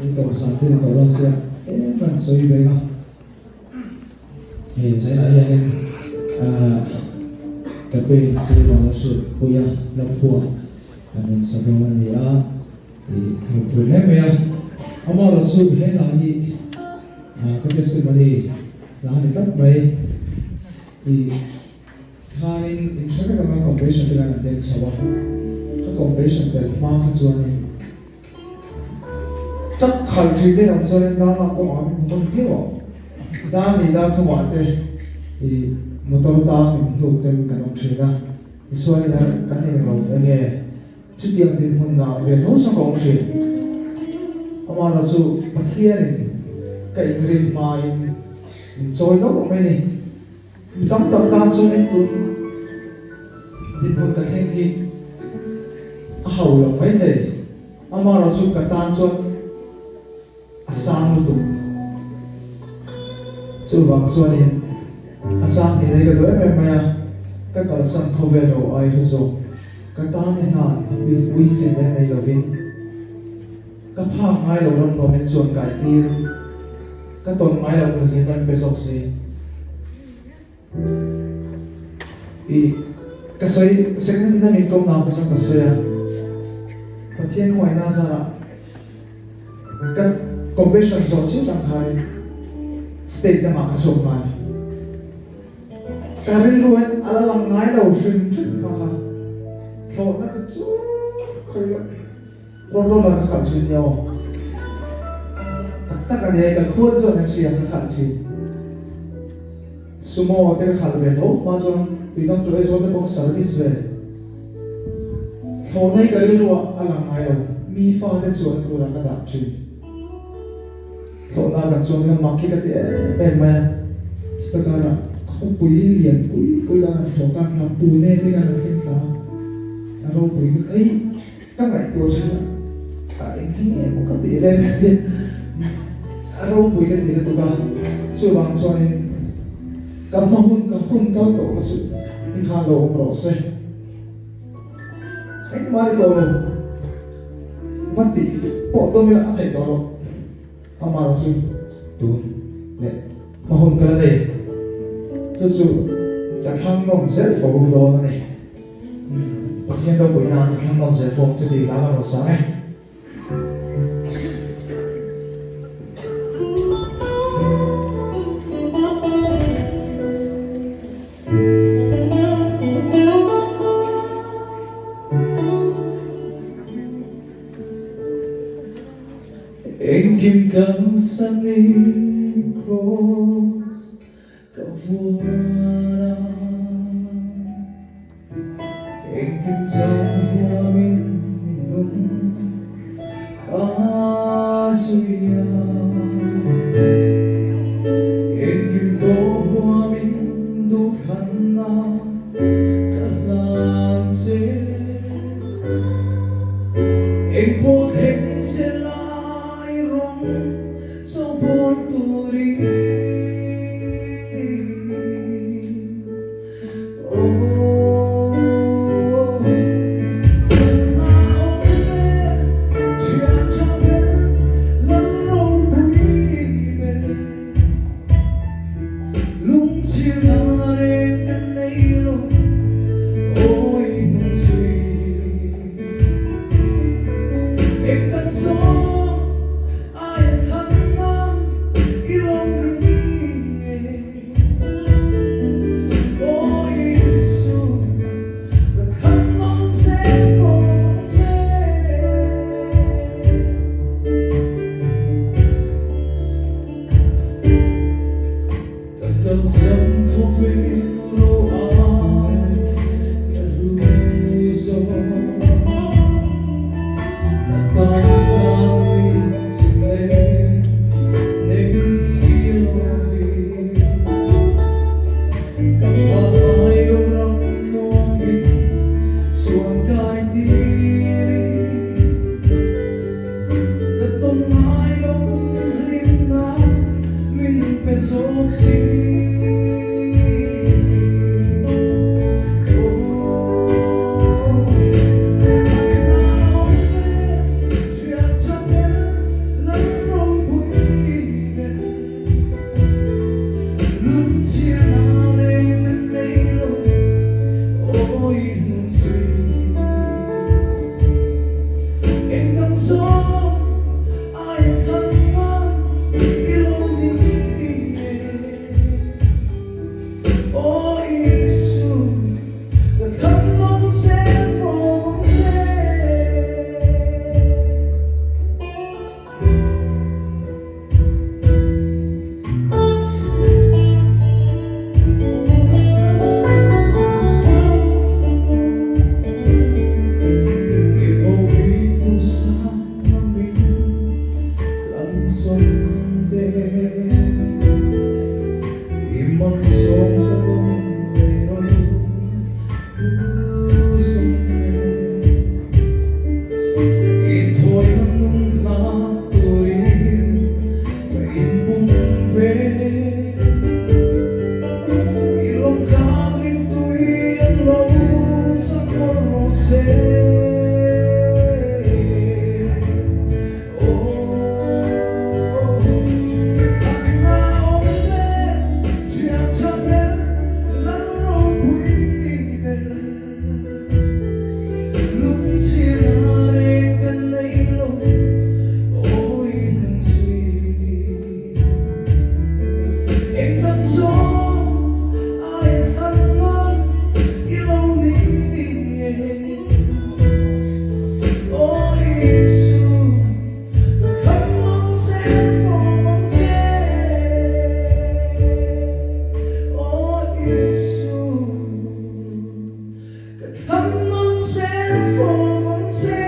你做啥子做到些，蛮随便啊。现在人个对希望是不要老破，们什么问题啊？不那么样，我们老师很乐意个对什么的，然后你怎么看你说那个嘛 competition 这个难点什么？这 competition 的嘛看出来。chắc khẩn trì thế nào cho nên đó là có hỏi mình không hiểu đã thì đã không hỏi thế thì một tổ ta mình thuộc tên cả đồng chí ra thì xưa này là cái này là cái nghề trước tiên thì mình là về thấu sang đồng chí mà là sự bắt thiên này cái người mà mình chơi đó của mình này trong tập ta cho nên tôi thì mình cái này thì hầu là mấy thầy mà là sự cái ta cho asam itu, subang suanin asam ni mereka dua memang kan kalau sang cover do air tu, kan tahan ni na, wih sih ni lovin, kan phang mai lo long nomen suan kai tir, kan ton mai lo mungkin dan besok sih, kasih sekarang kita ni tom nak pasang kasih ya, pasien kau ina sana, kan competition so chứ chẳng khai state đã mặc sổ mà cái này luôn là làm ngay đầu xuyên xuyên mà thọ nó cứ chú khơi rồi rồi là khẩn trương nhau tất cả này cái khuôn rồi này chỉ là khẩn trương sumo thì khẩn về thấu mà cho tùy tâm tụi số thì cũng service về thọ này cái luôn là làm ngay đầu mi pha cái số tụi là cái đặc trưng thọ nào cái số này mặc cái bên mà tất cả là không bùi liền bùi là thọ cái làm bùi này thì cái là sinh ra rồi bùi cái ấy các loại tiêu chí cái này một cái tỷ lệ thì rồi bùi cái tỷ lệ tụi bạn số bằng số này cầm hông cao tổ cái số thì hàng đầu không rõ xe anh mai tổ văn tỷ bộ tôi mới đã thấy tổ rồi ama rasul tu ne mahon kala de chu ka thang nong se fo do ne pathian do boi na thang nong se fo chu ti la ma sa ne anh kim cang sang đi cross cả vua anh kim sang hoa bên nung Asia anh kim tô hoa bên đu khăn na cả làng dê anh vô thêm sẽ so porturi 없었는데 입맛속도 외로운 웃었네 이 토연 눈라불이 인문배 ilongkarin tu'y ang lawon sa korose Come on, send for one day.